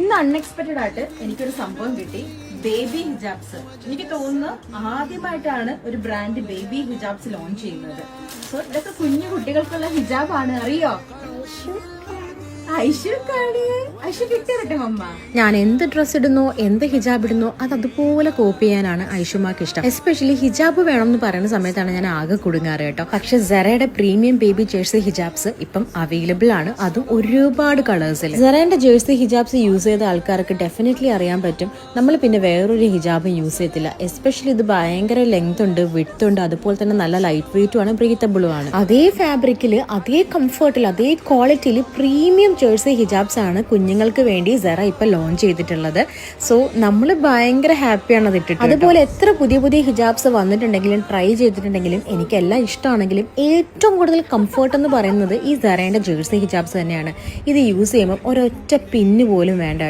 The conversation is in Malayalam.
ഇന്ന് അൺഎക്സ്പെക്ടഡ് ആയിട്ട് എനിക്കൊരു സംഭവം കിട്ടി. Baby hijabs. എനിക്ക് തോന്നുന്നു ആദ്യമായിട്ടാണ് ഒരു ബ്രാൻഡ് ബേബി ഹിജാബ്സ് ലോഞ്ച് ചെയ്യുന്നത്. സോ ഇതൊക്കെ കുഞ്ഞു കുട്ടികൾക്കുള്ള ഹിജാബാണ്. അറിയോ? ഞാൻ എന്ത് ഡ്രസ് ഇടുന്നോ എന്ത് ഹിജാബ് ഇടുന്നോ അത് അതുപോലെ കോപ്പി ചെയ്യാനാണ് ഐഷുമാക്ക് ഇഷ്ടം. എസ്പെഷ്യലി ഹിജാബ് വേണം എന്ന് പറയുന്ന സമയത്താണ് ഞാൻ ആകെ കുടുങ്ങാറ് കേട്ടോ. പക്ഷെ സെറയുടെ പ്രീമിയം ബേബി ജേഴ്സി ഹിജാബ്സ് ഇപ്പം അവൈലബിൾ ആണ്, അതും ഒരുപാട് കളേഴ്സിൽ. സെറയുടെ ജേഴ്സി ഹിജാബ്സ് യൂസ് ചെയ്ത ആൾക്കാർക്ക് ഡെഫിനറ്റ്ലി അറിയാൻ പറ്റും നമ്മൾ പിന്നെ വേറൊരു ഹിജാബും യൂസ് ചെയ്യത്തില്ല. എസ്പെഷ്യലി ഇത് ഭയങ്കര ലെങ്ത് ഉണ്ട്, വിഡ്ത്ത് ഉണ്ട്, അതുപോലെ തന്നെ നല്ല ലൈറ്റ് വെയിറ്റും ആണ്, ബ്രീത്തബിളും ആണ്. അതേ ഫാബ്രിക്കിൽ അതേ കംഫർട്ടിൽ അതേ ക്വാളിറ്റിയിൽ പ്രീമിയം ജേഴ്സി ഹിജാബ്സ് ആണ് കുഞ്ഞുങ്ങൾക്ക് വേണ്ടി സെറ ഇപ്പൊ ലോഞ്ച് ചെയ്തിട്ടുള്ളത്. സോ നമ്മൾ ഭയങ്കര ഹാപ്പിയാണ് അത് ഇട്ടിട്ട്. അതുപോലെ എത്ര പുതിയ പുതിയ ഹിജാബ്സ് വന്നിട്ടുണ്ടെങ്കിലും ട്രൈ ചെയ്തിട്ടുണ്ടെങ്കിലും എനിക്കെല്ലാം ഇഷ്ടമാണെങ്കിലും ഏറ്റവും കൂടുതൽ കംഫർട്ട് എന്ന് പറയുന്നത് ഈ സെറയുടെ ജേഴ്സി ഹിജാബ്സ് തന്നെയാണ്. ഇത് യൂസ് ചെയ്യുമ്പോൾ ഒരൊറ്റ പിന്ന് പോലും വേണ്ട.